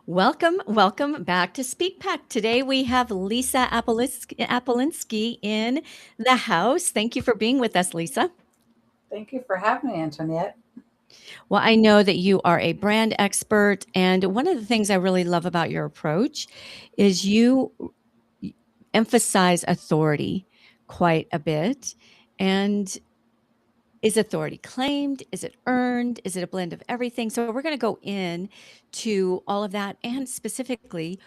Welcome back to Speak Pack. Today we have Lisa Apolinski in the house. Thank you for being with us, Lisa. Thank you for having me, Antoniette. Well, I know that you are a brand expert, and one of the things I really love about your approach is you emphasize authority quite a bit. And is authority claimed? Is it earned? Is it a blend of everything? So we're going to go in to all of that and specifically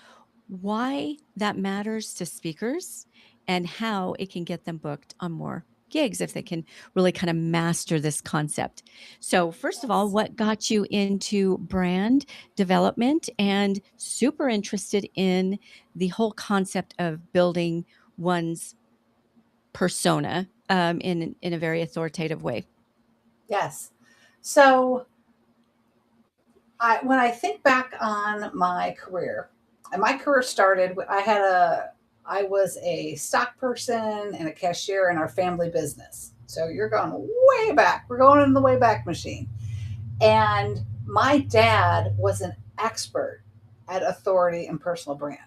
why that matters to speakers and how it can get them booked on more gigs if they can really kind of master this concept. So, first of all, Yes. what got you into brand development and super interested in the whole concept of building one's persona in a very authoritative way? Yes. So when I think back on my career, and my career started, I was a stock person and a cashier in our family business. So you're going way back. We're going in the way back machine. And my dad was an expert at authority and personal brand.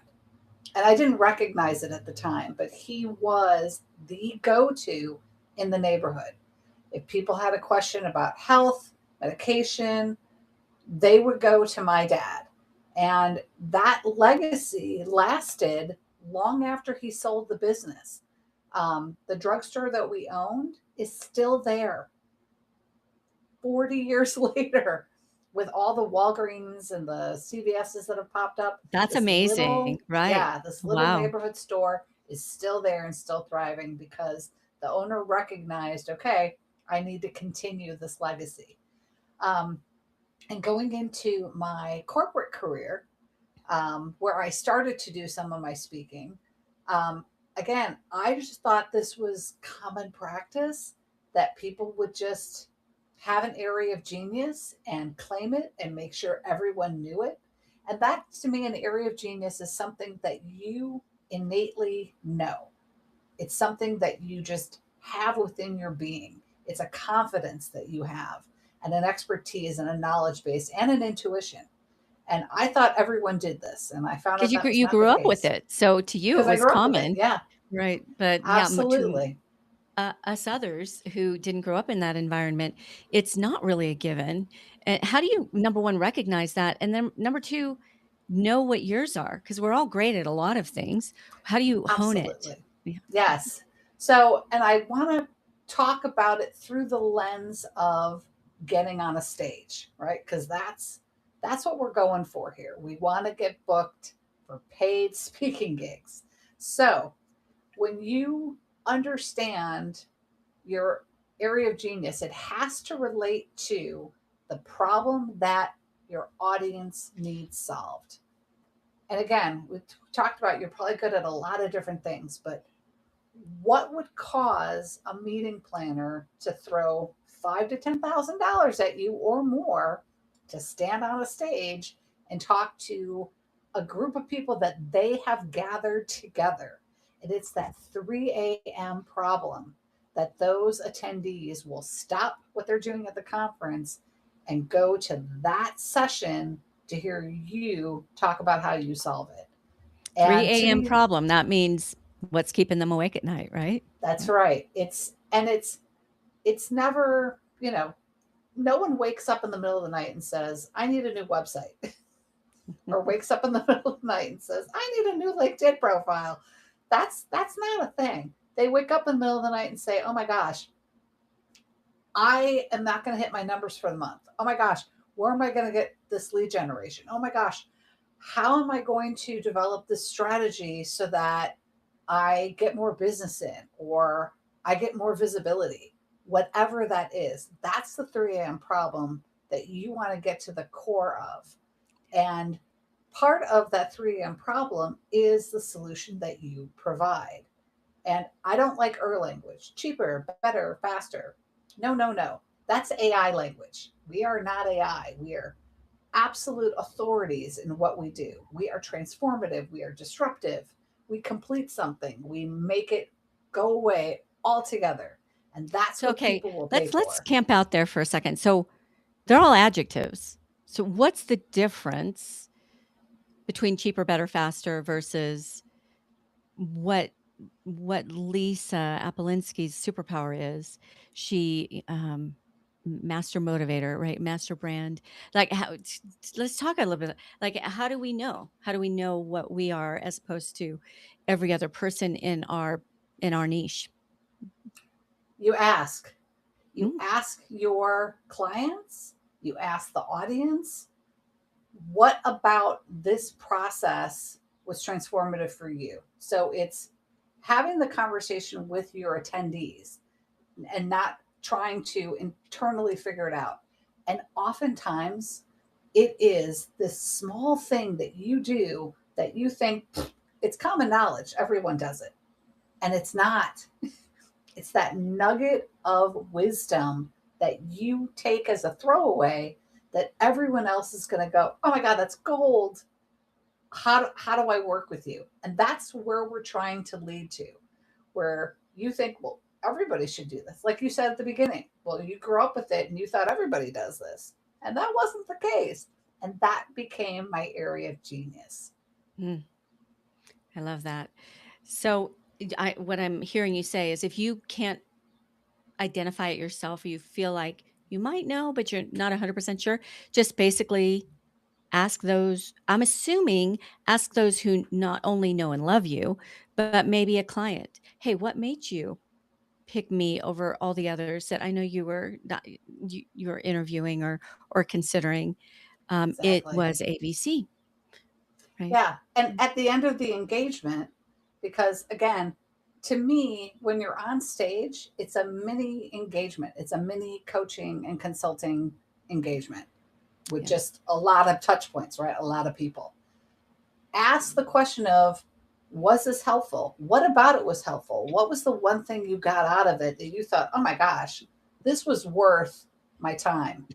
And I didn't recognize it at the time, but he was the go to in the neighborhood. If people had a question about health, medication, they would go to my dad. And that legacy lasted long after he sold the business. The drugstore that we owned is still there 40 years later with all the Walgreens and the CVS's that have popped up. That's This amazing, little, right? yeah, this little Wow. neighborhood store is still there and still thriving because the owner recognized, okay, I need to continue this legacy. Um, and going into my corporate career, where I started to do some of my speaking, um, again, I just thought this was common practice that people would just have an area of genius and claim it and make sure everyone knew it. And that to me, an area of genius is something that you innately know. It's something that you just have within your being. It's a confidence that you have, and an expertise and a knowledge base and an intuition. And I thought everyone did this, and I found Because out you that grew was you not the grew up with case it. So to you, it because I was grew up with it. common, Yeah, right? But yeah, to absolutely. us others who didn't grow up in that environment, it's not really a given. How do you, number one, recognize that? And then number two, know what yours are? Because we're all great at a lot of things. How do you hone it? Absolutely. Yeah. Yes. So, and I want to talk about it through the lens of getting on a stage, right? Because that's what we're going for here. We want to get booked for paid speaking gigs. So, when you understand your area of genius, it has to relate to the problem that your audience needs solved. And again, we talked about you're probably good at a lot of different things, but what would cause a meeting planner to throw five to $10,000 at you or more to stand on a stage and talk to a group of people that they have gathered together? And it's that 3 a.m. problem that those attendees will stop what they're doing at the conference and go to that session to hear you talk about how you solve it. 3 And to a.m. me, problem. That means what's keeping them awake at night, right? that's Yeah. right. It's never, no one wakes up in the middle of the night and says, I need a new website. Or wakes up in the middle of the night and says, I need a new LinkedIn profile. That's not a thing. They wake up in the middle of the night and say, oh my gosh, I am not going to hit my numbers for the month. Oh my gosh, where am I going to get this lead generation? Oh my gosh, how am I going to develop this strategy so that I get more business in or I get more visibility? Whatever that is, that's the 3 a.m. problem that you want to get to the core of. And part of that 3 a.m. problem is the solution that you provide. And I don't like language cheaper, better, faster. No, no, no. That's AI language. We are not AI. We are absolute authorities in what we do. We are transformative. We are disruptive. We complete something. We make it go away altogether. And that's So what okay, people will pay let's for. camp out there for a second. So they're all adjectives. So what's the difference between cheaper, better, faster versus what what Lisa Apolinski's superpower is. She master motivator, right? Master brand. Like let's talk a little bit like how do we know? How do we know what we are as opposed to every other person in our niche? You ask. You Mm, ask your clients, you ask the audience, what about this process was transformative for you? So it's having the conversation with your attendees and not trying to internally figure it out. And oftentimes it is this small thing that you do that you think it's common knowledge, everyone does it. And it's not. It's that nugget of wisdom that you take as a throwaway that everyone else is going to go, oh my God, that's gold. How do I work with you? And that's where we're trying to lead to, where you think, well, everybody should do this. Like you said at the beginning, well, you grew up with it and you thought everybody does this. And that wasn't the case. And that became my area of genius. mm, I love that. So what I'm hearing you say is if you can't identify it yourself or you feel like you might know, but you're not 100% sure, just basically ask those, I'm assuming, ask those who not only know and love you, but maybe a client. Hey, what made you pick me over all the others that I know you were not, you were interviewing or considering? It Exactly. was ABC, right? Yeah. And at the end of the engagement, because again, to me, when you're on stage, it's a mini engagement, it's a mini coaching and consulting engagement with Yeah. just a lot of touch points, right? A lot of people. Ask the question of, was this helpful? What about it was helpful? What was the one thing you got out of it that you thought, oh my gosh, this was worth my time,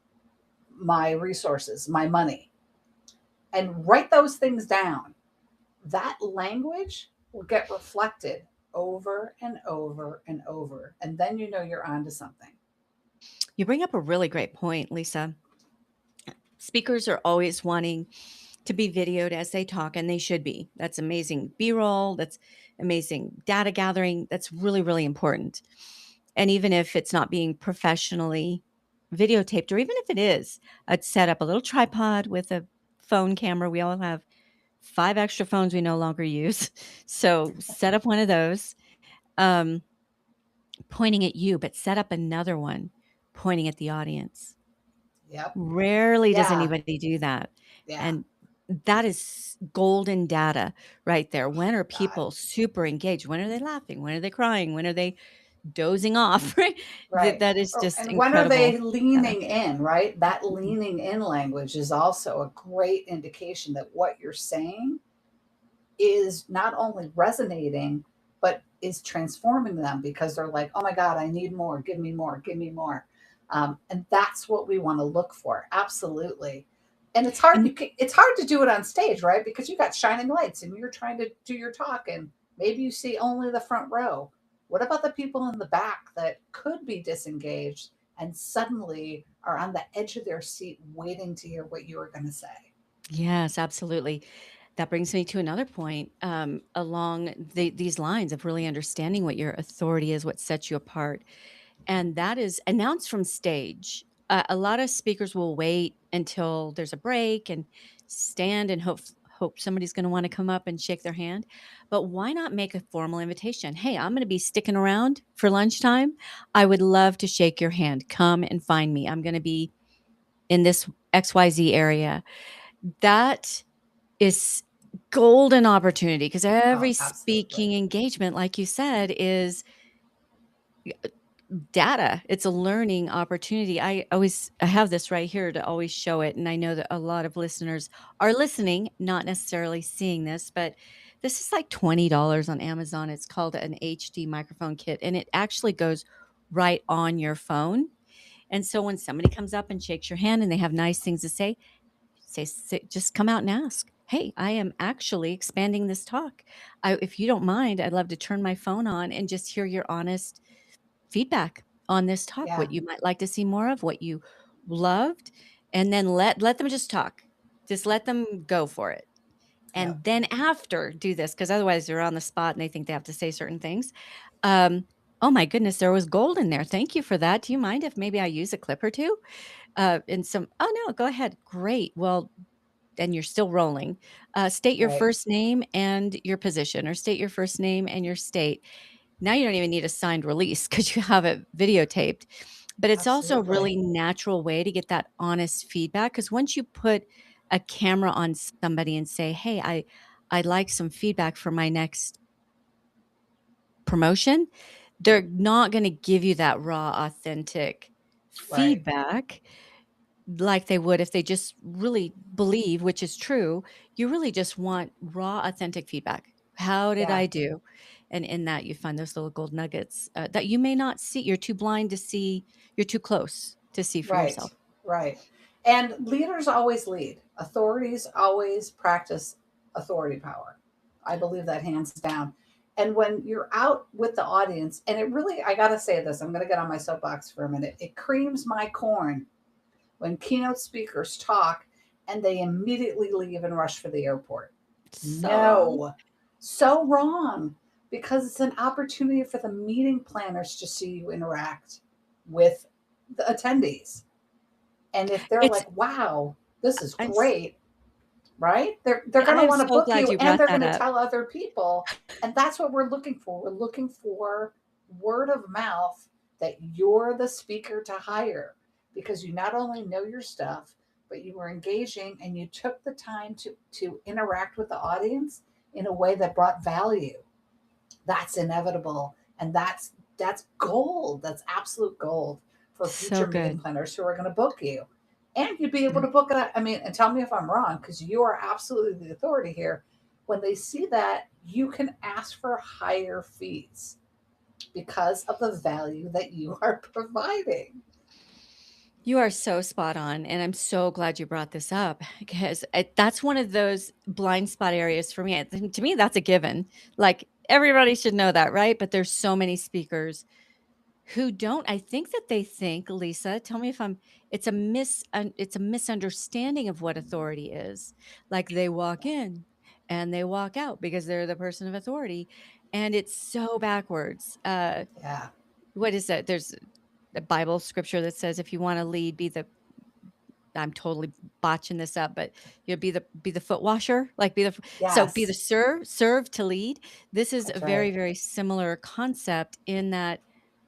my resources, my money? And write those things down. That language will get reflected over and over and over. And then you know you're onto something. You bring up a really great point, Lisa. Speakers are always wanting to be videoed as they talk, and they should be. That's amazing B-roll, that's amazing data gathering, that's really, really important. And even if it's not being professionally videotaped, or even if it is, I'd set up a little tripod with a phone camera. We all have 5 extra phones we no longer use. So set up one of those, um, pointing at you, but set up another one pointing at the audience. Yep. Rarely does Yeah. anybody do that, Yeah. and that is golden data right there. When are God. people super engaged? When are they laughing? When are they crying? When are they dozing off? Right? Right. That is Oh, just and when are they incredible data. leaning in, right? That Mhm. leaning in language is also a great indication that what you're saying is not only resonating, but is transforming them because they're like, oh my God, I need more. Give me more. Give me more. And that's what we want to look for. Absolutely. And it's hard. And It's hard to do it on stage, right? Because you got shining lights and you're trying to do your talk, and maybe you see only the front row. What about the people in the back that could be disengaged and suddenly are on the edge of their seat, waiting to hear what you are going to say? yes, absolutely. That brings me to another point, along these lines of really understanding what your authority is, what sets you apart. And that is announced from stage. A lot of speakers will wait until there's a break and stand and hope somebody's going to want to come up and shake their hand. But why not make a formal invitation? Hey, I'm going to be sticking around for lunchtime. I would love to shake your hand. Come and find me. I'm going to be in this XYZ area. That is golden opportunity because Oh, every absolutely. speaking engagement, like you said, is data. It's a learning opportunity. I have this right here to always show it, and I know that a lot of listeners are listening, not necessarily seeing this, but this is like $20 on Amazon. It's called an HD microphone kit, and it actually goes right on your phone. And so when somebody comes up and shakes your hand and they have nice things to say, just come out and ask. Hey, I am actually expanding this talk. If you don't mind, I'd love to turn my phone on and just hear your honest feedback on this talk, Yeah. what you might like to see more of, what you loved, and then let them just talk. Just let them go for it. Yep. and then after do this, because otherwise they're on the spot and they think they have to say certain things. Um, oh my goodness, there was gold in there. Thank you for that. Do you mind if maybe I use a clip or two? And some, oh no, go ahead. Great. Well, and you're still rolling. State your Right. first name and your position, or state your first name and your state. Now you don't even need a signed release because you have it videotaped. But it's also a Absolutely. really natural way to get that honest feedback, because once you put a camera on somebody and say, "Hey, I'd like some feedback for my next promotion," they're not going to give you that raw, authentic Right. feedback like they would if they just really believe, which is true. You really just want raw, authentic feedback. How did Yeah. I do? And in that, you find those little gold nuggets that you may not see. You're too blind to see. You're too close to see for Right. yourself. Right. And leaders always lead. Authorities always practice authority power. I believe that hands down. And when you're out with the audience, and it really, I got to say this, I'm going to get on my soapbox for a minute. It creams my corn when keynote speakers talk and they immediately leave and rush for the airport. So wrong. No, so wrong, because it's an opportunity for the meeting planners to see you interact with the attendees. And if they're It's. like, wow, this is I'm. great, right? They're going to I'm want to so book glad you you and brought they're that going to up. tell other people. And that's what we're looking for. We're looking for word of mouth that you're the speaker to hire because you not only know your stuff, but you were engaging and you took the time to interact with the audience in a way that brought value. That's inevitable. And that's gold. That's absolute gold for So future meeting good. planners who are going to book you. And you'd be able Yeah. to book it. I mean, and tell me if I'm wrong, because you are absolutely the authority here. When they see that, you can ask for higher fees because of the value that you are providing. You are so spot on, and I'm so glad you brought this up because that's one of those blind spot areas for me. To me, that's a given. Like everybody should know that, right? But there's so many speakers who don't. I think that they think, Lisa, tell me if I'm. It's a misunderstanding of what authority is. Like they walk in and they walk out because they're the person of authority, and it's so backwards. Yeah. What is that? There's a Bible scripture that says, if you want to lead, be the, I'm totally botching this up, but you know, be the foot washer, like so be the Yes. serve to lead. This is a That's very, right. very similar concept in that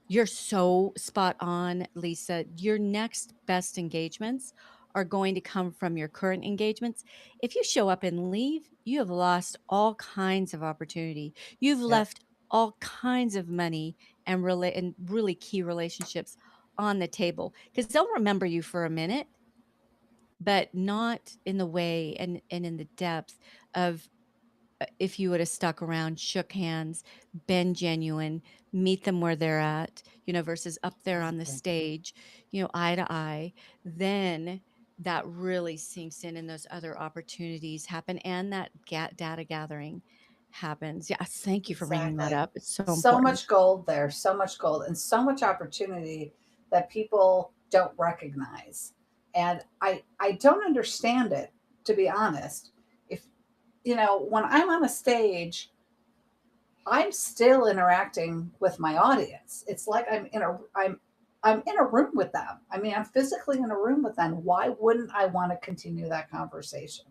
you're so spot on, Lisa. Your next best engagements are going to come from your current engagements. If you show up and leave, you have lost all kinds of opportunity. You've Yep. left all kinds of money and really key relationships on the table because they'll remember you for a minute, but not in the way and in the depth of if you would have stuck around, shook hands, been genuine, meet them where they're at, versus up there on the Exactly. stage, eye to eye, then that really sinks in and those other opportunities happen and that data gathering happens. Yeah, thank you for bringing that Exactly. up. It's so So important. much gold there, so much gold, and so much opportunity that people don't recognize. And I don't understand it, to be honest. If when I'm on a stage, I'm still interacting with my audience. It's like I'm in a room with them. I mean, I'm physically in a room with them. Why wouldn't I want to continue that conversation?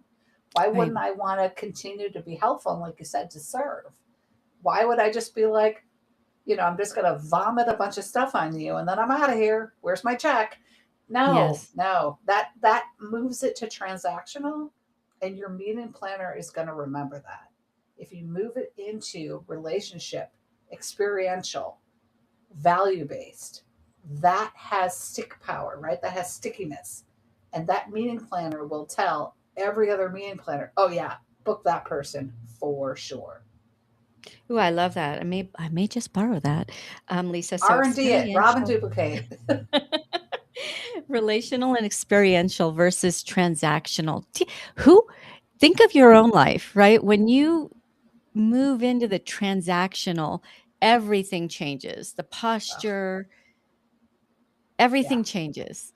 Why I wouldn't I want to continue to be helpful and, like you said, to serve? Why would I just be like, I'm just going to vomit a bunch of stuff on you and then I'm out of here. Where's my check? No, Yes. no. That moves it to transactional, and your meeting planner is going to remember that. If you move it into relationship, experiential, value based, that has stick power, right? That has stickiness. And that meeting planner will tell every other meeting planner, oh yeah, book that person for sure. Ooh, I love that. I may just borrow that. Lisa, so R&D it, rob and experiential. duplicate. Relational and experiential versus transactional. Who think of your own life, right? When you move into the transactional, everything changes. The Ugh, posture, yeah, everything changes,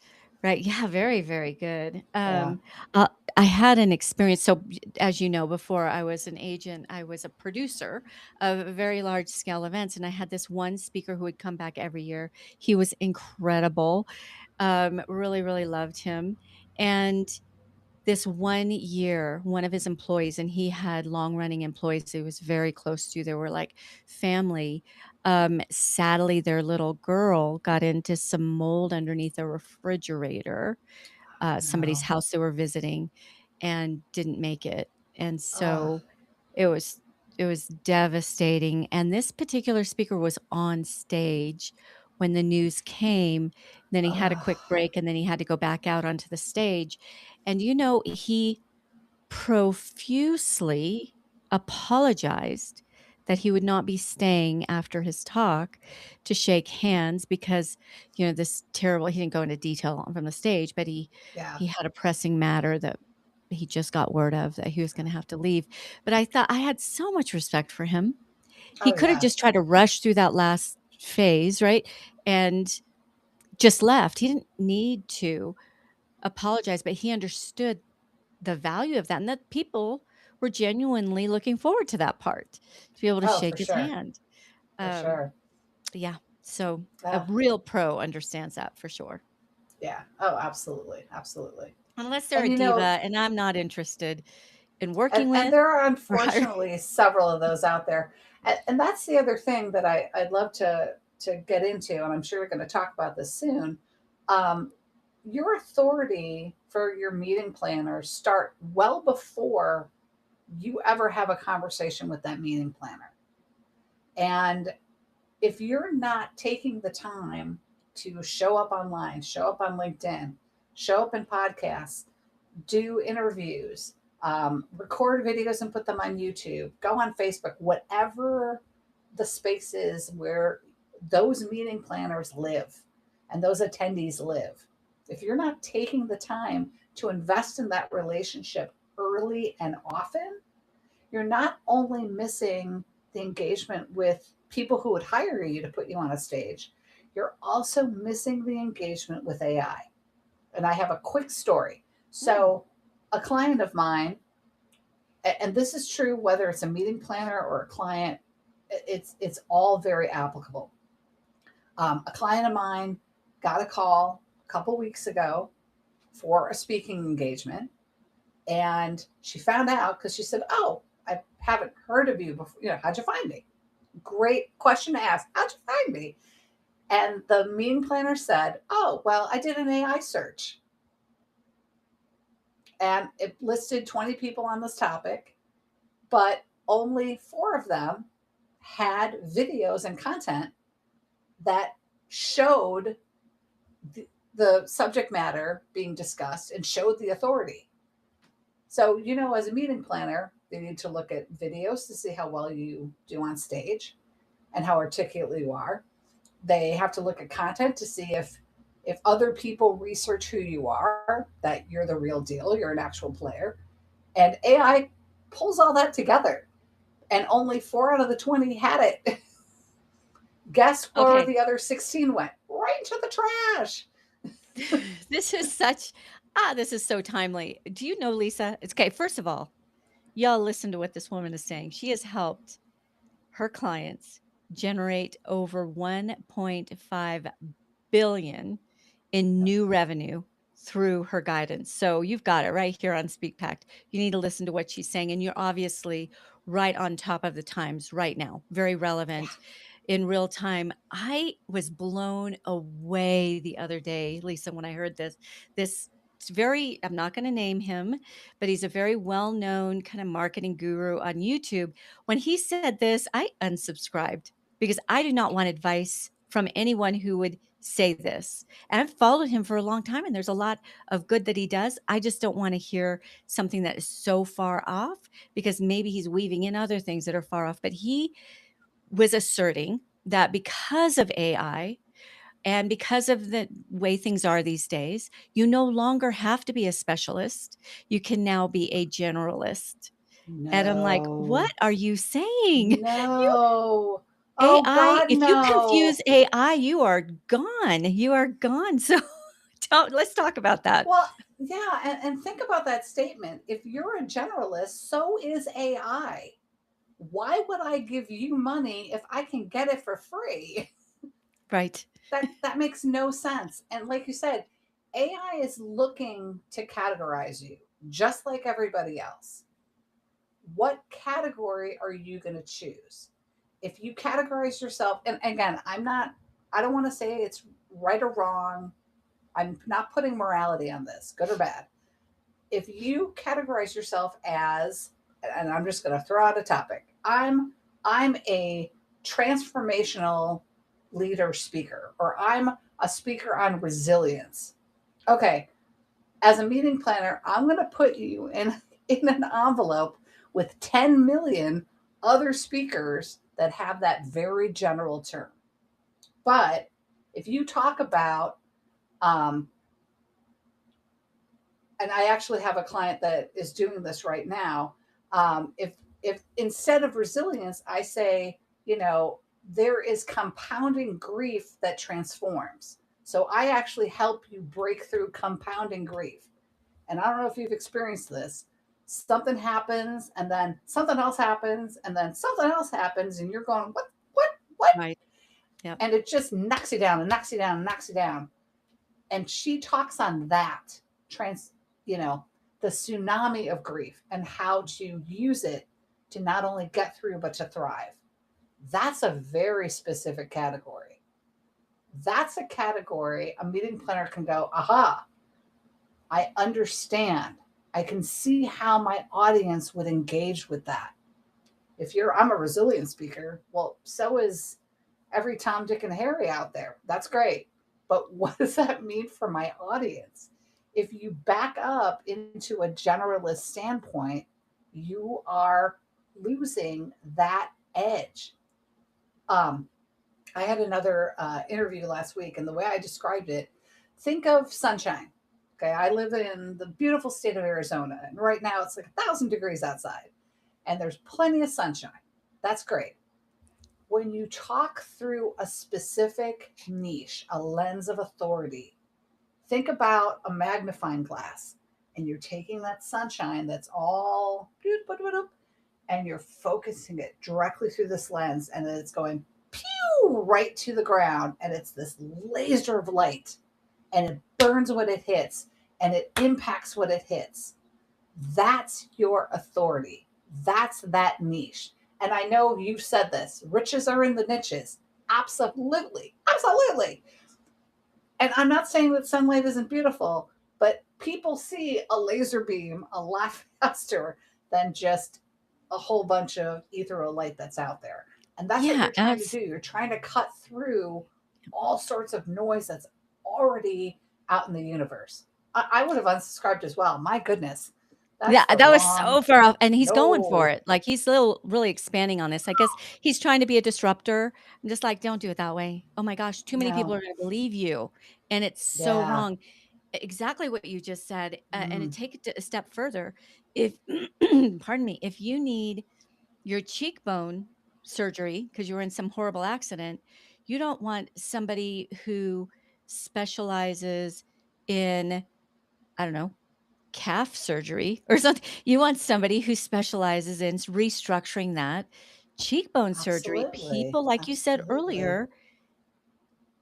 Right. Yeah, very, very good. Yeah. Uh, I had an experience. So, as you know, before I was an agent, I was a producer of very large scale events. And I had this one speaker who would come back every year. He was incredible. Really, really loved him. And this one year, one of his employees, and he had long running employees he was very close to, they were like family. Sadly, their little girl got into some mold underneath a refrigerator, somebody's No. house they were visiting, and didn't make it. And Oh, so it was it was devastating. And this particular speaker was on stage when the news came. Then he had a quick oh, break and then he had to go back out onto the stage. And he profusely apologized that he would not be staying after his talk to shake hands because, this terrible he didn't go into detail from the stage, but yeah. he had a pressing matter that he just got word of that he was gonna have to leave. But I thought I had so much respect for him. He Oh, could have yeah. just tried to rush through that last phase, right? And just left. He didn't need to apologize, but he understood the value of that and that people were genuinely looking forward to that part, to be able to Oh, shake for his sure. hand. For Um, sure. yeah, so a Yeah. real pro understands that for sure. Yeah. Oh, absolutely. Absolutely. Unless they're And a diva and I'm not interested in working and with there are or hiring. unfortunately several of those out there. And that's the other thing that I'd love to get into, and I'm sure we're going to talk about this soon. Um, your authority for your meeting planners start well before you ever have a conversation with that meeting planner. And if you're not taking the time to show up online, show up on LinkedIn, show up in podcasts, do interviews, record videos and put them on YouTube, go on Facebook, whatever the space is where those meeting planners live and those attendees live. If you're not taking the time to invest in that relationship early and often, you're not only missing the engagement with people who would hire you to put you on a stage, you're also missing the engagement with AI. And I have a quick story. Mm, So, a client of mine, and this is true whether it's a meeting planner or a client, it's all very applicable. A client of mine got a call a couple weeks ago for a speaking engagement, and she found out because she said, "Oh, I haven't heard of you before. How'd you find me?" Great question to ask. How'd you find me? And the meeting planner said, "Oh, well, I did an AI search, and it listed 20 people on this topic, but only 4 of them had videos and content that showed the subject matter being discussed and showed the authority." So, as a meeting planner, they need to look at videos to see how well you do on stage and how articulate you are. They have to look at content to see if other people research who you are, that you're the real deal, you're an actual player. And AI pulls all that together. And only 4 out of the 20 had it. Guess where okay. the other 16 went? Right into the trash. This is such this is so timely. Do you know Lisa? It's okay, first of all, y'all listen to what this woman is saying. She has helped her clients generate over 1.5 billion in Yep. new revenue through her guidance. So you've got it right here on Speak Pact. You need to listen to what she's saying, and you're obviously right on top of the times right now. Very Yeah. relevant in real time. I was blown away the other day, Lisa, when I heard this. This it's very, I'm not going to name him, but he's a very well known kind of marketing guru on YouTube. When he said this, I unsubscribed because I do not want advice from anyone who would say this. And I've followed him for a long time, and there's a lot of good that he does. I just don't want to hear something that is so far off because maybe he's weaving in other things that are far off. But he was asserting that because of AI and because of the way things are these days, you no longer have to be a specialist. You can now be a generalist. And I'm like, what No. are you saying? No. Oh AI, God, if you confuse no. AI, you are gone. You are gone. So Let's talk about that. Well, yeah, and think about that statement. If you're a generalist, so is AI. Why would I give you money if I can get it for free? Right. That makes no sense. And like you said, AI is looking to categorize you just like everybody else. What category are you going to choose? If you categorize yourself, and again, I don't want to say it's right or wrong. I'm not putting morality on this, good or bad. If you categorize yourself as, and I'm just going to throw out a topic, I'm a transformational leader speaker, or I'm a speaker on resilience. Okay, as a meeting planner, I'm going to put you in an envelope with 10 million other speakers that have that very general term. But if you talk about, um, and I actually have a client that is doing this right now. If instead of resilience, I say, there is compounding grief that transforms. So I actually help you break through compounding grief. And I don't know if you've experienced this. Something happens, and then something else happens, and then something else happens, and you're going, what? Right. Yep. And it just knocks you down and knocks you down and knocks you down. And she talks on that trans, you know, the tsunami of grief and how to use it to not only get through but to thrive. That's a very specific category. That's a category a meeting planner can go, aha, I understand. I can see how my audience would engage with that. I'm a resilient speaker, well, so is every Tom, Dick, and Harry out there. That's great. But what does that mean for my audience? If you back up into a generalist standpoint, you are losing that edge. Um, I had another interview last week, and the way I described it, think of sunshine. Okay, I live in the beautiful state of Arizona, and right now it's like 1,000 degrees outside, and there's plenty of sunshine. That's great. When you talk through a specific niche, a lens of authority, think about a magnifying glass, and you're taking that sunshine that's all and you're focusing it directly through this lens, and then it's going pew right to the ground, and it's this laser of light, and it burns what it hits, and it impacts what it hits. That's your authority. That's that niche. And I know you've said this, riches are in the niches. Absolutely. Absolutely. And I'm not saying that sunlight isn't beautiful, but people see a laser beam a lot faster than just a whole bunch of ethereal light that's out there. And that's what Yeah. you're trying to do. You're trying to cut through all sorts of noise that's already out in the universe. I would have unsubscribed as well. My goodness. Yeah, That's the that was wrong. so far off, and he's going for No. it. Like, he's still really expanding on this. I guess he's trying to be a disruptor. I'm just like, "Don't do it that way. Oh my gosh, too many people No. are gonna believe you," and it's so Yeah. wrong. Exactly what you just said, and to Mm, take it a step further, if pardon me, if you need your cheekbone surgery because you were in some horrible accident, you don't want somebody who specializes in, I don't know, calf surgery or something. You want somebody who specializes in restructuring that cheekbone surgery. absolutely. People, like you said Absolutely. earlier,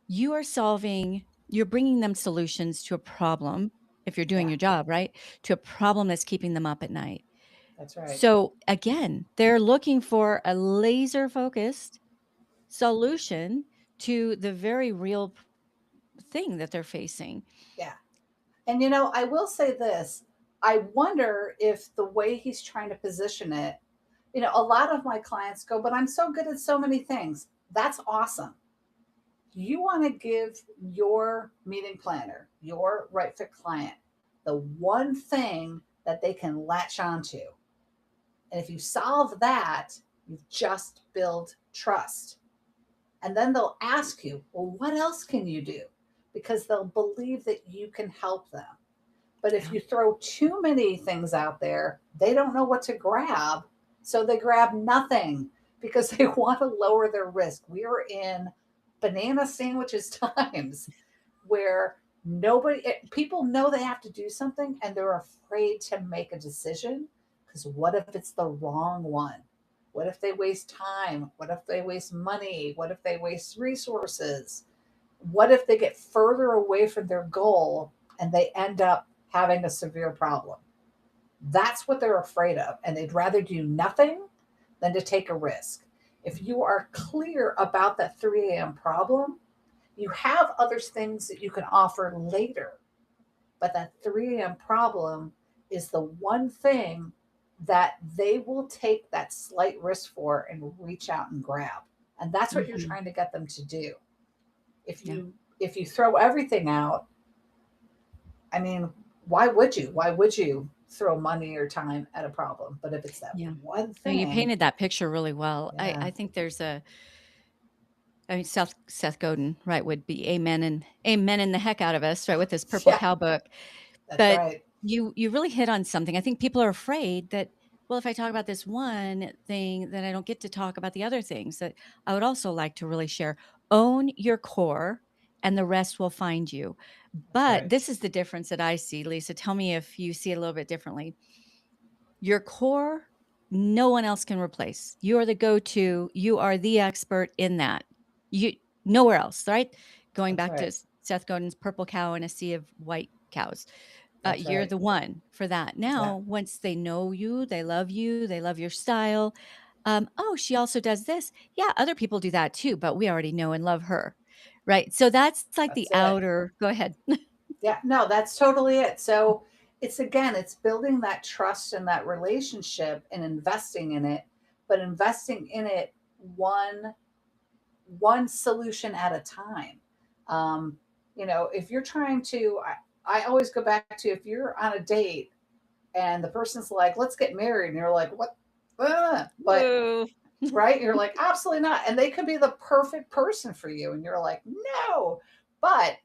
you're bringing them solutions to a problem if you're doing Yeah, your job, right? To a problem that's keeping them up at night. that's right. So again, they're looking for a laser focused solution to the very real thing that they're facing. Yeah. And I will say this. I wonder if the way he's trying to position it, a lot of my clients go, but I'm so good at so many things. That's awesome. You want to give your meeting planner, your right fit client, the one thing that they can latch onto. And if you solve that, you've just built trust. And then they'll ask you, well, what else can you do? Because they'll believe that you can help them. But if Yeah. you throw too many things out there, they don't know what to grab. So they grab nothing because they want to lower their risk. We are in banana sandwiches times where People know they have to do something and they're afraid to make a decision because what if it's the wrong one? What if they waste time? What if they waste money? What if they waste resources? What if they get further away from their goal and they end up having a severe problem? That's what they're afraid of. And they'd rather do nothing than to take a risk. If you are clear about that 3 a.m. problem, you have other things that you can offer later. But that 3 a.m. problem is the one thing that they will take that slight risk for and reach out and grab. And that's what you're Mhm. trying to get them to do. If Yeah. you throw everything out, I mean, why would you? Why would you throw money or time at a problem? But if it's that Yeah. one No, you thing, painted that picture really well. yeah, I think there's a I mean, Seth Godin, right, would be amen in the heck out of us, right, with his Purple yeah, Cow book. that's But right. you really hit on something. I think people are afraid that, well, if I talk about this one thing, then I don't get to talk about the other things that I would also like to really share. Own your core and the rest will find you. That's But right. this is the difference that I see, Lisa. Tell me if you see it a little bit differently. Your core, no one else can replace. You are the go-to. You are the expert in that. You nowhere else, right? Going That's back to right. Seth Godin's Purple Cow in a Sea of White Cows. That's You're right. the one for that. Yeah. Now, once they know you, they love your style. Oh, she also does this. Yeah, other people do that too, but we already know and love her, right? So that's like the That's it. outer. Go ahead. Yeah. No, that's totally it. So it's again, it's building that trust and that relationship and investing in it, but investing in it one one solution at a time. Um, if you're trying to, I always go back to if you're on a date and the person's like, let's get married, and you're like, what? But Woo. right, you're like, absolutely not. And they could be the perfect person for you, and you're like, no. But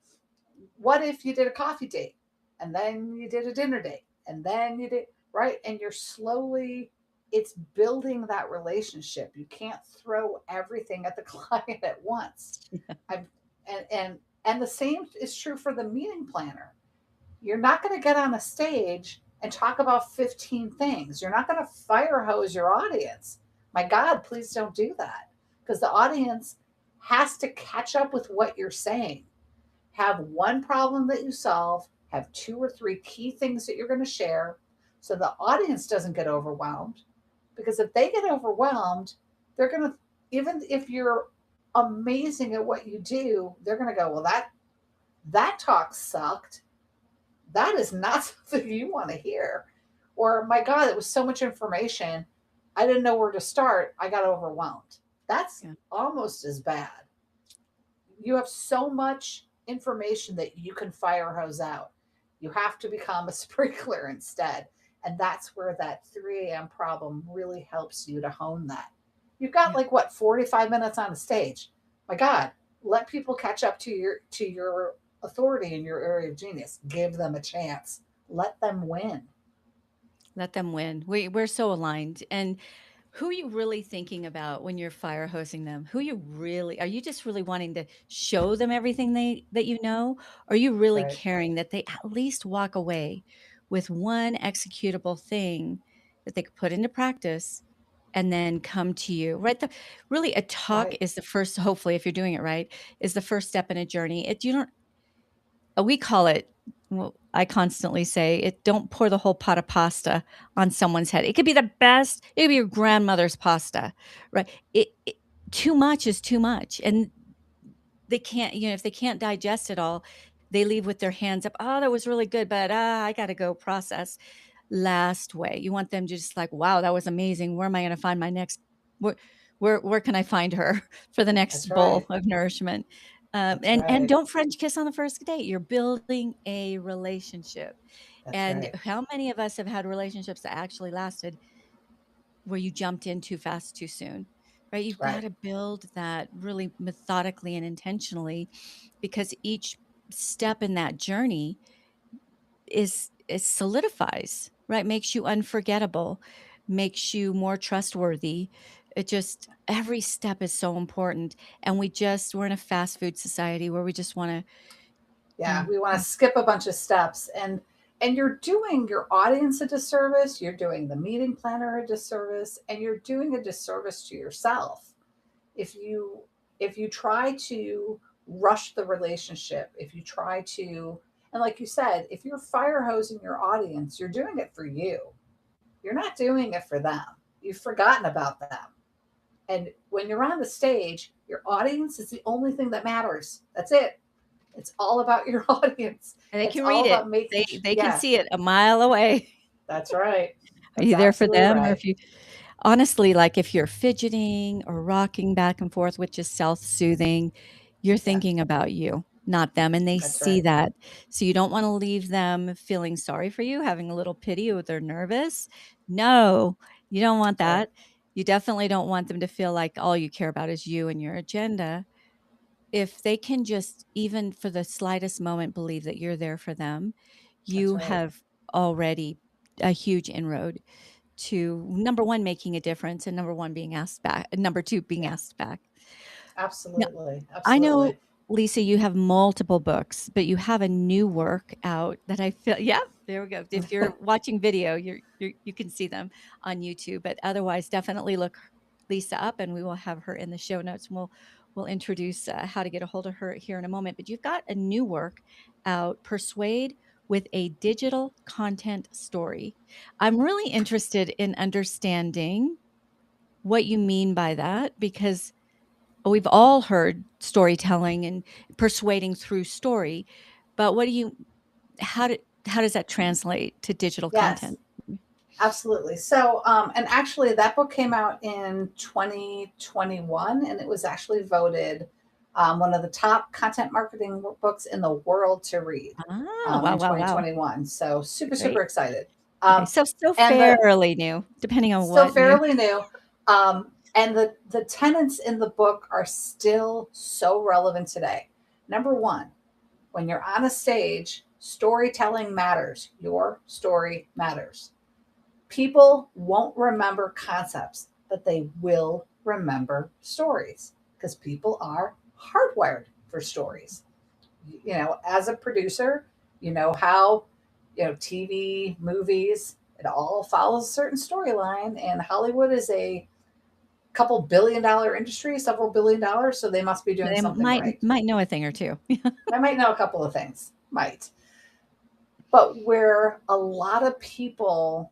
what if you did a coffee date and then you did a dinner date and then you did, right? And you're slowly, it's building that relationship. You can't throw everything at the client at once. I've, and the same is true for the meeting planner. You're not going to get on a stage and talk about 15 things. You're not going to fire hose your audience. My God, please don't do that, because the audience has to catch up with what you're saying. Have one problem that you solve, have two or three key things that you're going to share so the audience doesn't get overwhelmed. Because if they get overwhelmed, they're going to, even if you're amazing at what you do, they're going to go, well, that talk sucked. That is not something you want to hear. Or, my God, it was so much information. I didn't know where to start. I got overwhelmed. That's Yeah. almost as bad. You have so much information that you can fire hose out. You have to become a sprinkler instead. And that's where that 3 a.m. problem really helps you to hone that. You've got Yeah. like what, 45 minutes on the stage. My God, let people catch up to your authority in your area of genius. Give them a chance. Let them win. Let them win. We're so aligned. And who are you really thinking about when you're fire hosting them? Who you really are you just really wanting to show them everything they that you know? Or are you That's really right. caring that they at least walk away with one executable thing that they could put into practice and then come to you? Right? Really a talk Right. is the first, hopefully, if you're doing it right, is the first step in a journey. It you don't we call it well, I constantly say it don't pour the whole pot of pasta on someone's head. It could be the best, it could be your grandmother's pasta, right? It too much is too much, and they can't, if they can't digest it all, they leave with their hands up, "Oh, that was really good, but, I gotta go process." Last way, you want them just like, "Wow, that was amazing. Where am I gonna find my next where where can I find her for the That's next bowl right. of nourishment?" That's And right. don't French kiss on the first date. You're building a relationship. That's And right. how many of us have had relationships that actually lasted where you jumped in too fast too soon? Right? You've got Right. to build that really methodically and intentionally because each step in that journey is solidifies, right? Makes you unforgettable, makes you more trustworthy. It just every step is so important. And we're in a fast food society where we just want to Yeah, Mm. we want to skip a bunch of steps, and you're doing your audience a disservice, you're doing the meeting planner a disservice, and you're doing a disservice to yourself if you try to rush the relationship, if you try to, and like you said, if you're fire hosing your audience, you're doing it for you. You're not doing it for them. You've forgotten about them. And when you're on the stage, your audience is the only thing that matters. That's it. It's all about your audience. And they It's can all read it. about making They can yeah, see it a mile away. that's right. Are That's you there for absolutely them, or right. if you honestly, like, if you're fidgeting or rocking back and forth, which is self-soothing, you're Yeah, thinking about you, not them, and they that's see right. that. So you don't wanna leave them feeling sorry for you, having a little pity, or they're nervous. No, you don't want Right. that. You definitely don't want them to feel like all you care about is you and your agenda. If they can just, even for the slightest moment, believe that you're there for them, That's you right. have already a huge inroad to, number 1, making a difference, and number 1, being asked back, and number 2, being Yeah, asked back. Now, absolutely. I Absolutely. know, Lisa, you have multiple books, but you have a new work out that I feel, yeah, there we go. If you're watching video, you can see them on YouTube, but otherwise, definitely look Lisa up, and we will have her in the show notes, and we'll introduce, how to get a hold of her here in a moment. But you've got a new work out, Persuade with a Digital Content Story. I'm really interested in understanding what you mean by that, because we've all heard storytelling and persuading through story, but what do you how do how does that translate to digital Yes, content? absolutely. So, and actually, that book came out in 2021, and it was actually voted one of the top content marketing books in the world to read Ah, wow, in wow, wow. 2021. So, super, super Great. excited. Okay, Um, so and the fairly new, depending on still what new. fairly new. And the tenets in the book are still so relevant today. Number one, when you're on a stage, storytelling matters. Your story matters. People won't remember concepts, but they will remember stories because people are hardwired for stories. As a producer, you know how, TV, movies, it all follows a certain storyline, and Hollywood is a couple $1 billion industry, several $1 billion, so they must be doing They something might right. might know a thing or two. I might know a couple of things, might. But where a lot of people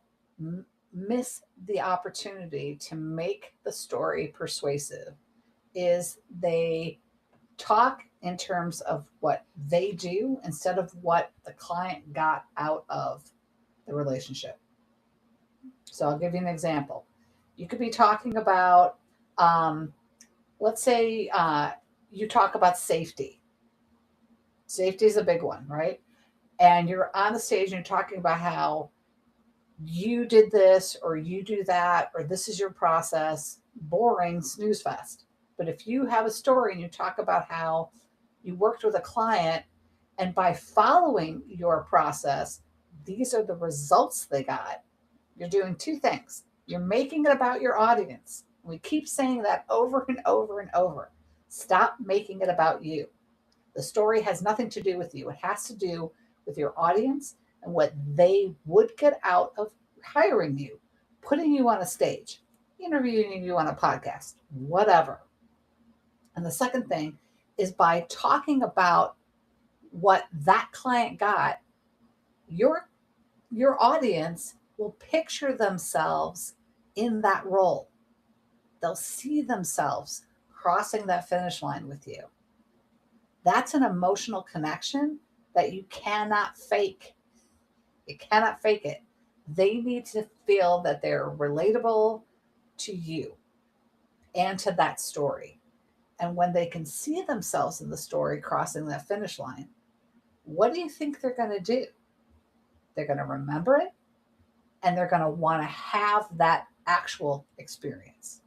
miss the opportunity to make the story persuasive is they talk in terms of what they do instead of what the client got out of the relationship. So I'll give you an example. You could be talking about, um, let's say, you talk about safety. Safety is a big one, right? And you're on the stage and you're talking about how you did this or you do that or this is your process. Boring, snooze fest. But if you have a story and you talk about how you worked with a client and by following your process, these are the results they got, you're doing two things. You're making it about your audience. We keep saying that over and over and over. Stop making it about you. The story has nothing to do with you. It has to do with your audience and what they would get out of hiring you, putting you on a stage, interviewing you on a podcast, whatever. And the second thing is by talking about what that client got, your your audience will picture themselves in that role. They'll see themselves crossing that finish line with you. That's an emotional connection that you cannot fake. You cannot fake it. They need to feel that they're relatable to you and to that story. And when they can see themselves in the story crossing that finish line, what do you think they're going to do? They're going to remember it and they're going to want to have that actual experience.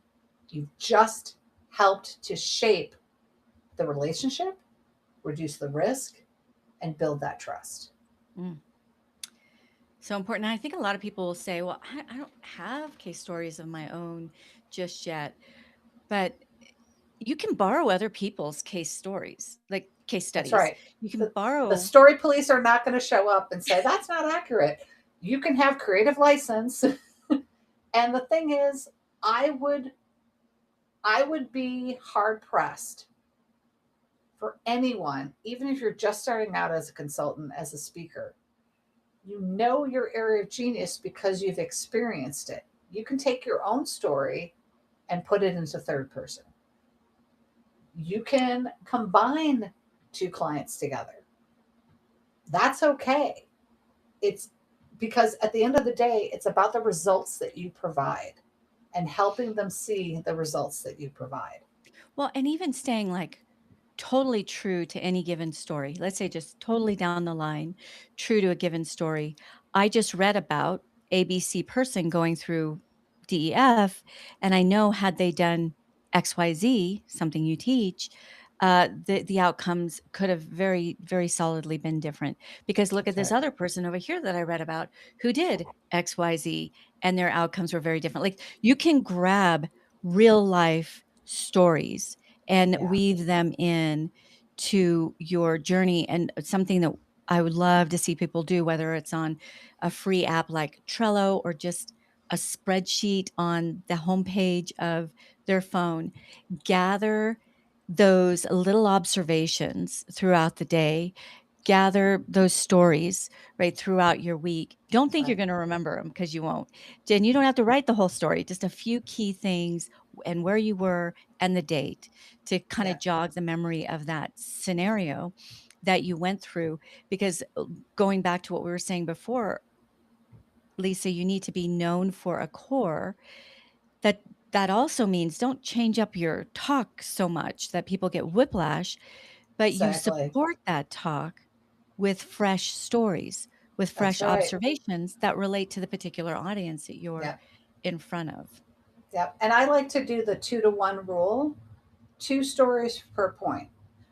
You've just helped to shape the relationship, reduce the risk, and build that trust. Mm. So important. And I think a lot of people will say, well, I don't have case stories of my own just yet. But you can borrow other people's case stories. Like case That's studies. right. You can The borrow. story police are not going to show up and say that's not accurate. You can have creative license. And the thing is, I would I would be hard pressed for anyone, even if you're just starting out as a consultant, as a speaker. You know your area of genius because you've experienced it. You can take your own story and put it into third person. You can combine two clients together. That's okay. It's because at the end of the day, it's about the results that you provide and helping them see the results that you provide. Well, and even staying like totally true to any given story. Let's say just totally down the line, true to a given story. I just read about ABC person going through DEF, and I know had they done XYZ, something you teach, the outcomes could have very solidly been different. Because look at That's this right. other person over here that I read about who did XYZ, and their outcomes were very different. Like you can grab real life stories and Yeah. weave them in to your journey. And something that I would love to see people do, whether it's on a free app like Trello or just a spreadsheet on the homepage of their phone, gather those little observations throughout the day, gather those stories right throughout your week. Don't think you're Right. going to remember them because you won't. Jen, you don't have to write the whole story, just a few key things and where you were and the date to kind Yeah. of jog the memory of that scenario that you went through. Because going back to what we were saying before, Lisa, you need to be known for a core that that also means don't change up your talk so much that people get whiplash, but you Exactly. support that talk with fresh stories, with That's fresh right. observations that relate to the particular audience that you're Yeah. in front of. Yeah. And I like to do the 2-to-1 rule, two stories per point.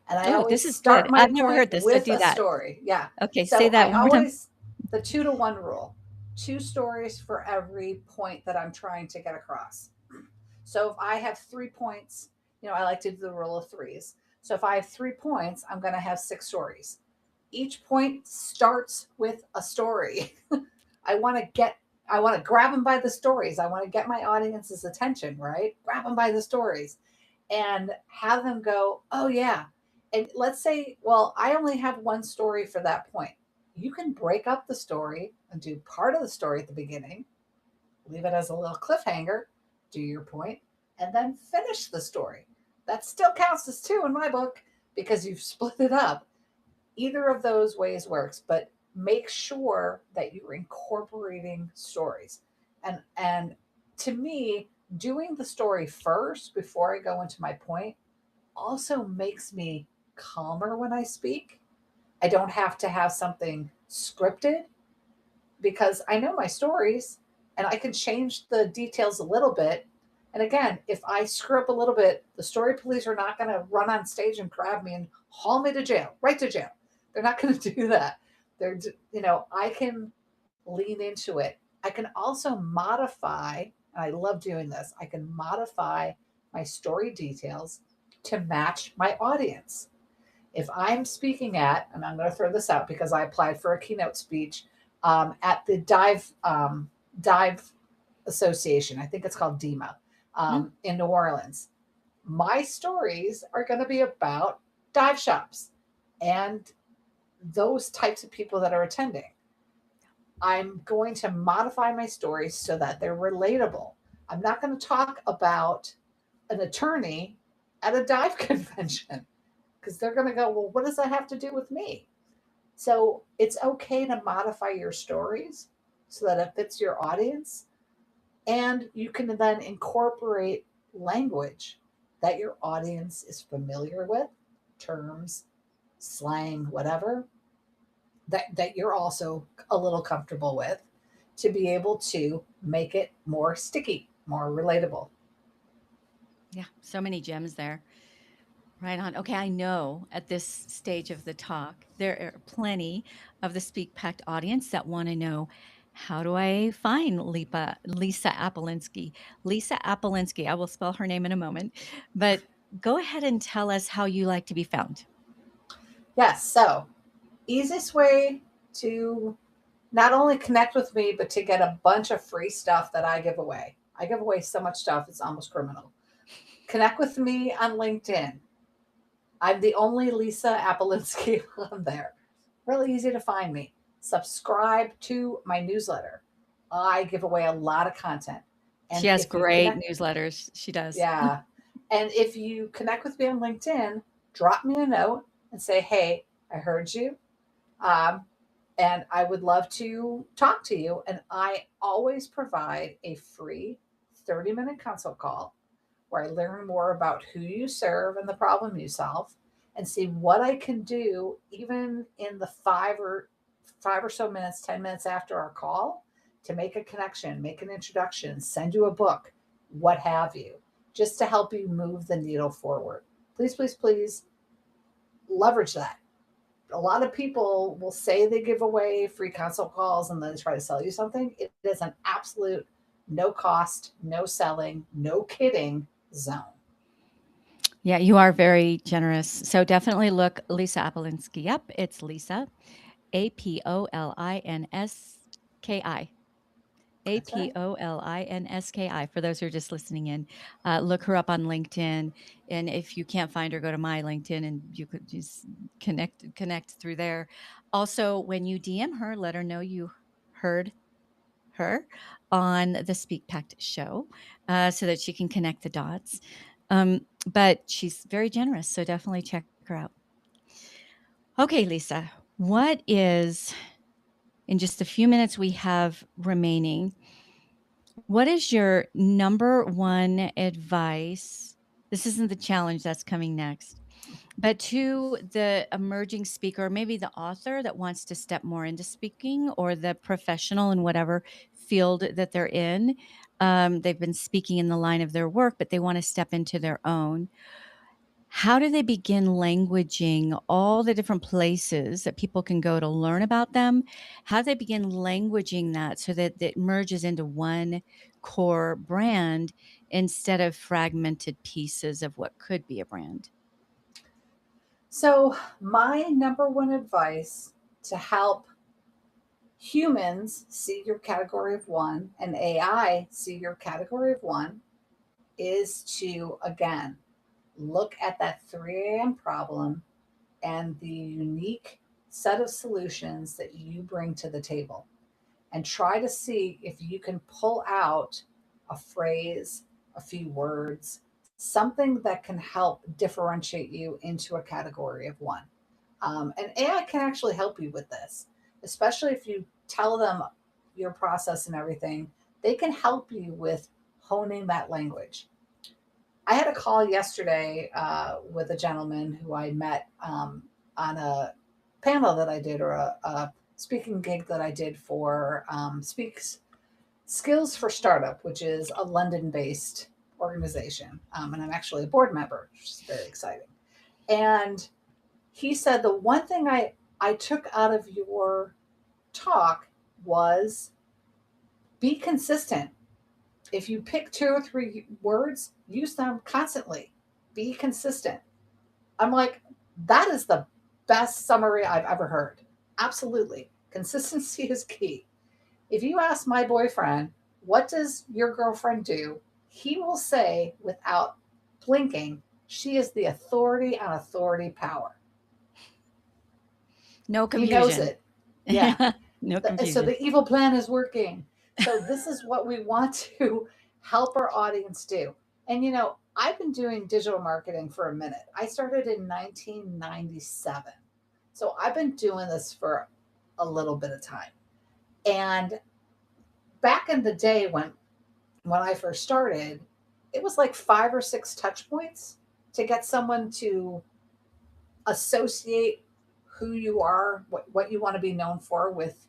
And I Oh, always this is start good. my I've never point heard this, so with do a that. story. Yeah. Okay, say So that I one more time. always, the 2-to-1 rule, two stories for every point that I'm trying to get across. So if I have 3 points, I like to do the rule of threes. So if I have 3 points, I'm going to have six stories. Each point starts with a story. I want to get, I want to grab them by the stories. I want to get my audience's attention, right? Grab them by the stories and have them go, oh, yeah. And let's say, well, I only have one story for that point. You can break up the story and do part of the story at the beginning, leave it as a little cliffhanger, do your point, and then finish the story. That still counts as two in my book because you've split it up. Either of those ways works, but make sure that you're incorporating stories. And to me, doing the story first before I go into my point also makes me calmer when I speak. I don't have to have something scripted because I know my stories and I can change the details a little bit. And again, if I screw up a little bit, the story police are not going to run on stage and grab me and haul me to jail, right to jail. They're not going to do that. I can lean into it. I can also modify, and I love doing this, I can modify my story details to match my audience. If I'm speaking at, and I'm going to throw this out because I applied for a keynote speech at the Dive Association. I think it's called DEMA Hmm? in New Orleans. My stories are going to be about dive shops and those types of people that are attending. I'm going to modify my stories so that they're relatable. I'm not going to talk about an attorney at a dive convention because they're going to go, well, what does that have to do with me? So it's okay to modify your stories so that it fits your audience. And you can then incorporate language that your audience is familiar with, terms, slang, whatever, that you're also a little comfortable with to be able to make it more sticky, more relatable. Yeah, so many gems there. Right on. Okay, I know at this stage of the talk, there are plenty of the Speak Packed audience that want to know, how do I find Lisa Apolinski? Lisa Apolinski, I will spell her name in a moment, but go ahead and tell us how you like to be found. Yes. So, easiest way to not only connect with me, but to get a bunch of free stuff that I give away. I give away so much stuff, it's almost criminal. Connect with me on LinkedIn. I'm the only Lisa Apolinski on there. Really easy to find me. Subscribe to my newsletter. I give away a lot of content. She And has if you great connect, newsletters. She does. yeah. And if you connect with me on LinkedIn, drop me a note and say, hey, I heard you. Um, and I would love to talk to you. And I always provide a free 30-minute consult call where I learn more about who you serve and the problem you solve and see what I can do even in the five or so minutes, 10 minutes after our call to make a connection, make an introduction, send you a book, what have you, just to help you move the needle forward. Please, please, please leverage that. A lot of people will say they give away free consult calls and then try to sell you something. It is an absolute no cost, no selling, no kidding zone. Yeah, you are very generous. So definitely look Lisa Apolinski up. It's Lisa, Apolinski. That's right. Apolinski, for those who are just listening in. Look her up on LinkedIn. And if you can't find her, go to my LinkedIn and you could just connect through there. Also, when you DM her, let her know you heard her on the Speak Pact show so that she can connect the dots. But she's very generous, so definitely check her out. Okay, Lisa, what is, in just a few minutes we have remaining, what is your number one advice? This isn't the challenge that's coming next, but to the emerging speaker, maybe the author that wants to step more into speaking or the professional in whatever field that they're in. They've been speaking in the line of their work, but they want to step into their own. How do they begin languaging all the different places that people can go to learn about them? How do they begin languaging that so that it merges into one core brand instead of fragmented pieces of what could be a brand? So, my number one advice to help humans see your category of one and AI see your category of one is to, again, look at that 3 a.m. problem and the unique set of solutions that you bring to the table and try to see if you can pull out a phrase, a few words, something that can help differentiate you into a category of one. And AI can actually help you with this, especially if you tell them your process and everything. They can help you with honing that language. I had a call yesterday with a gentleman who I met on a panel that I did or a speaking gig that I did for Speaks Skills for Startup, which is a London based organization. And I'm actually a board member, which is very exciting. And he said the one thing I took out of your talk was be consistent. If you pick 2 or 3 words, use them constantly. Be consistent. I'm like, that is the best summary I've ever heard. Absolutely. Consistency is key. If you ask my boyfriend, what does your girlfriend do? He will say without blinking, she is the authority on authority power. No He knows confusion. it. Yeah. No So confusion. the evil plan is working. So this is what we want to help our audience do. And I've been doing digital marketing for a minute. I started in 1997. So I've been doing this for a little bit of time. And back in the day when I first started, it was like 5 or 6 touch points to get someone to associate who you are, what you want to be known for with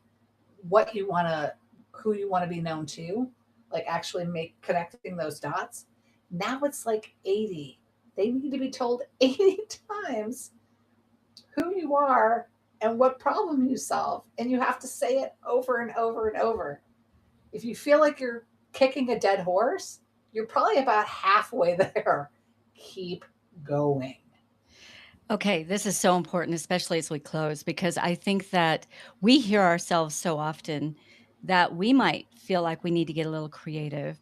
what you want to who you want to be known to, like actually make connecting those dots. Now it's like 80. They need to be told 80 times who you are and what problem you solve, and you have to say it over and over and over. If you feel like you're kicking a dead horse, you're probably about halfway there. Keep going. Okay, this is so important, especially as we close, because I think that we hear ourselves so often that we might feel like we need to get a little creative.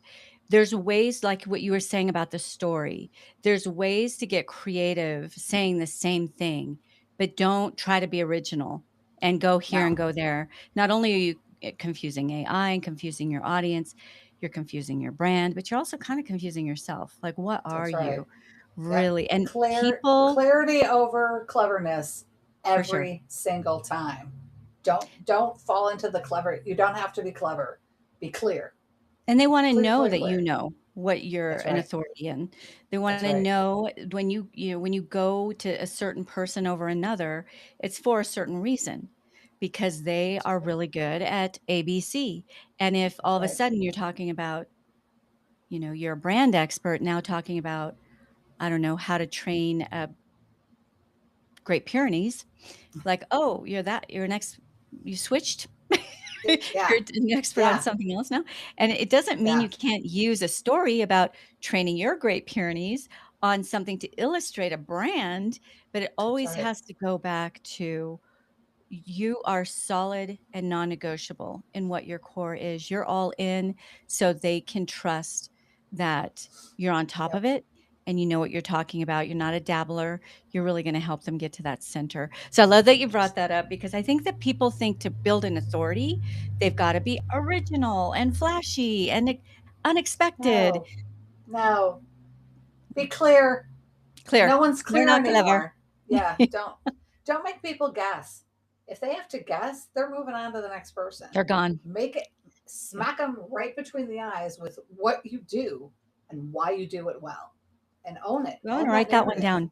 There's ways, like what you were saying about the story, there's ways to get creative saying the same thing, but don't try to be original and go here and No, go there. Not only are you confusing AI and confusing your audience, you're confusing your brand, but you're also kind of confusing yourself. Like, what are that's right. you Yep. really? And people, Clarity over cleverness for sure. every single time. Don't fall into the clever. You don't have to be clever. Be clear. And they wanna Clear, know clear, that you clear. know what you're That's an right. authority in. They That's wanna right. know when when you go to a certain person over another, it's for a certain reason, because they That's are right. really good at ABC. And if all That's of a right. sudden you're talking about, you're a brand expert now talking about, I don't know, how to train, Great Pyrenees, like, "Oh, you're an ex you switched? Yeah. You're an expert on Yeah. something else now?" And it doesn't mean Yeah. you can't use a story about training your Great Pyrenees on something to illustrate a brand, but it That's always right. has to go back to you are solid and non-negotiable in what your core is. You're all in so they can trust that you're on top of Yep. it and you know what you're talking about. You're not a dabbler. You're really going to help them get to that center. So I love that you brought that up because I think that people think to build an authority, they've got to be original and flashy and unexpected. No. No. Be clear. No Clear. one's They're clear not clever. anymore. Yeah. Don't make people guess. If they have to guess, they're moving on to the next person. They're gone. Make it Yeah. smack them right between the eyes with what you do and why you do it well. And own it. I'm Own gonna that write that one narrative. down.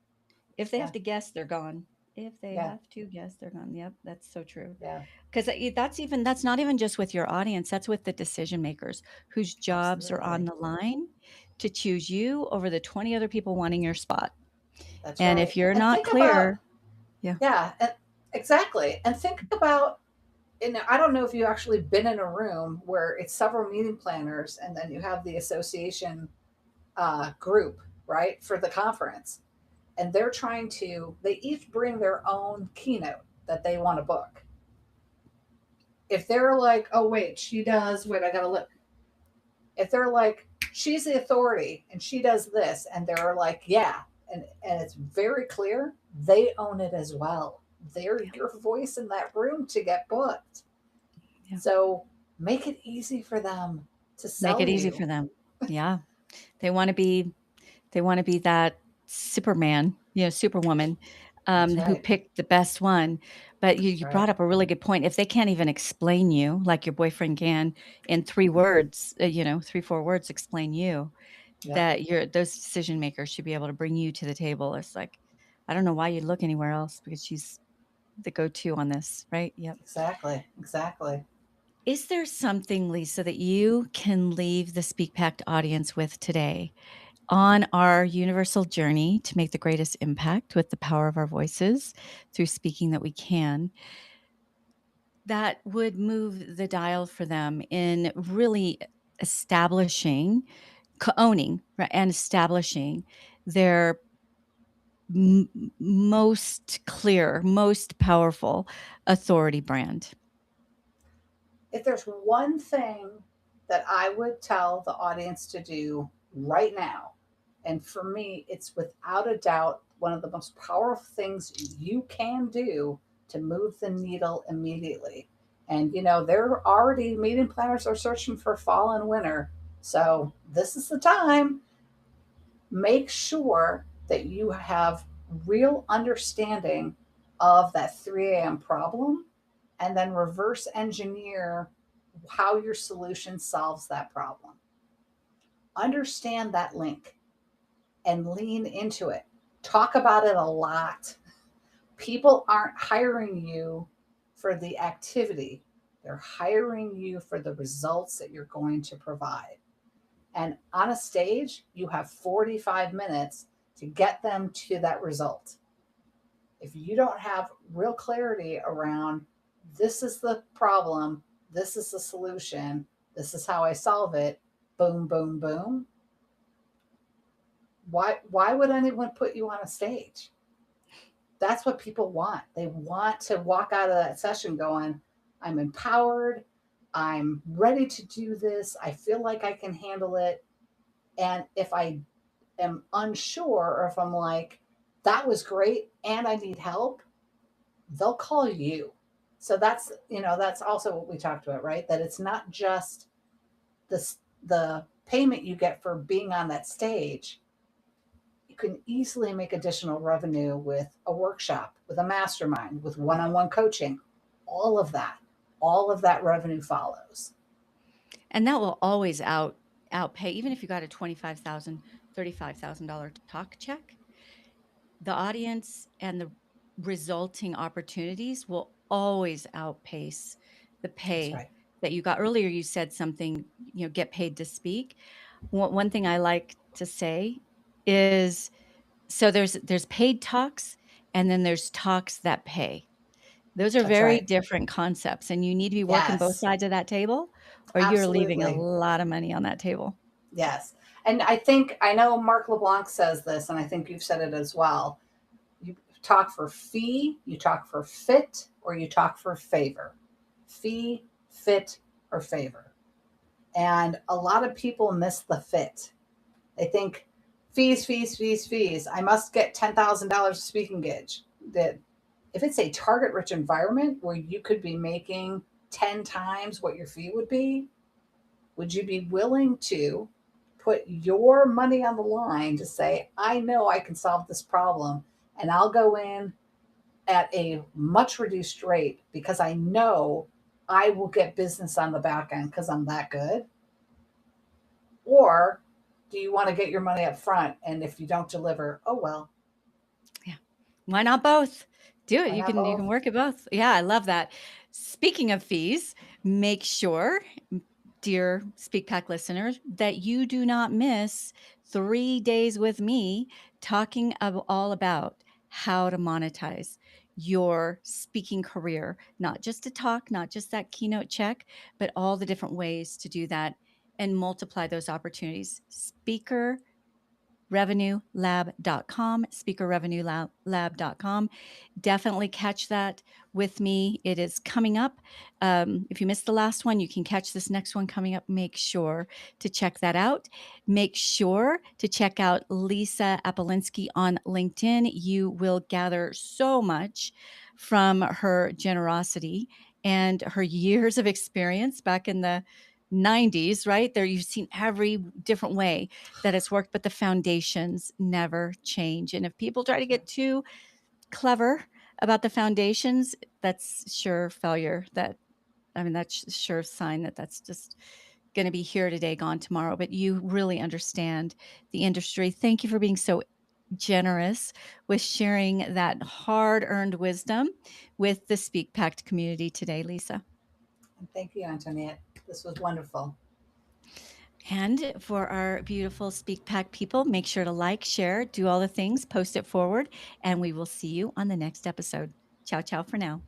If they Yeah. have to guess, they're gone. If they Yeah. have to guess, they're gone. Yep, that's so true. Yeah. Because that's not even just with your audience, that's with the decision makers whose jobs are on Absolutely. the line to choose you over the 20 other people wanting your spot. That's And if right. you're And not think about, clear, yeah. yeah, exactly. And think about, and I don't know if you've actually been in a room where it's several meeting planners and then you have the association group, right, for the conference. And they're trying to, they each bring their own keynote that they want to book. If they're like, oh, wait, she does, wait, I got to look. If they're like, she's the authority and she does this, and they're like, yeah, and it's very clear, they own it as well. They're Yeah. your voice in that room to get booked. Yeah. So make it easy for them to Make sell it easy you. for them. Yeah. They want to be They wanna be that Superman, superwoman, That's who right. picked the best one. But you That's you right. brought up a really good point. If they can't even explain you like your boyfriend can in 3 words, 3, 4 words explain you, Yep. that those decision makers should be able to bring you to the table. It's like, I don't know why you'd look anywhere else because she's the go-to on this, right? Yep. Exactly. Exactly. Is there something, Lisa, that you can leave the Speak Pact audience with today on our universal journey to make the greatest impact with the power of our voices through speaking that we can, that would move the dial for them in really establishing, owning, right, and establishing their most clear, most powerful authority brand? If there's one thing that I would tell the audience to do right now, and for me, it's without a doubt one of the most powerful things you can do to move the needle immediately. And they're already meeting planners are searching for fall and winter. So this is the time. Make sure that you have real understanding of that 3 a.m. problem and then reverse engineer how your solution solves that problem. Understand that link and lean into it. Talk about it a lot. People aren't hiring you for the activity, they're hiring you for the results that you're going to provide. And on a stage, you have 45 minutes to get them to that result. If you don't have real clarity around this is the problem, this is the solution, this is how I solve it, boom, boom, boom, why would anyone put you on a stage? That's what people want. They want to walk out of that session going, I'm empowered. I'm ready to do this. I feel like I can handle it. And if I am unsure, or if I'm like, that was great and I need help, they'll call you. So that's also what we talked about, right? That it's not just the payment you get for being on that stage. You can easily make additional revenue with a workshop, with a mastermind, with one-on-one coaching. All of that, all of that revenue follows. And that will always outpay, even if you got a $25,000, $35,000 talk check, the audience and the resulting opportunities will always outpace the That's pay right. that you got. Earlier you said something, get paid to speak. One thing I like to say is, so there's paid talks, and then there's talks that pay. Those are That's very right. different concepts, and you need to be working both Yes, sides of that table, or you're leaving a absolutely. lot of money on that table. Yes. And I know Mark LeBlanc says this, and I think you've said it as well. You talk for fee, you talk for fit, or you talk for favor. Fee, fit, or favor. And a lot of people miss the fit. They think fees, fees, fees, fees. I must get $10,000 speaking gig. That if it's a target rich environment where you could be making 10 times what your fee would be, would you be willing to put your money on the line to say, I know I can solve this problem and I'll go in at a much reduced rate because I know I will get business on the back end because I'm that good? Or do you want to get your money up front? And if you don't deliver, oh well, Yeah. Why not both? Do it. why You not can you both? can work it both. Yeah, I love that. Speaking of fees, make sure, dear Speak Pack listeners, that you do not miss 3 days with me talking all about how to monetize your speaking career, not just to talk, not just that keynote check, but all the different ways to do that and multiply those opportunities. Speakerrevenuelab.com, speakerrevenuelab.com. Definitely catch that with me. It is coming up. If you missed the last one, you can catch this next one coming up. Make sure to check that out. Make sure to check out Lisa Apolinski on LinkedIn. You will gather so much from her generosity and her years of experience back in the 90s, right? There, you've seen every different way that it's worked, but the foundations never change. And if people try to get too clever about the foundations, that's sure failure. That's sure sign that that's just going to be here today, gone tomorrow. But you really understand the industry. Thank you for being so generous with sharing that hard-earned wisdom with the Speak Pact community today, Lisa. And thank you, Antoniette. This was wonderful. And for our beautiful Speak Pack people, make sure to like, share, do all the things, post it forward, and we will see you on the next episode. Ciao, ciao for now.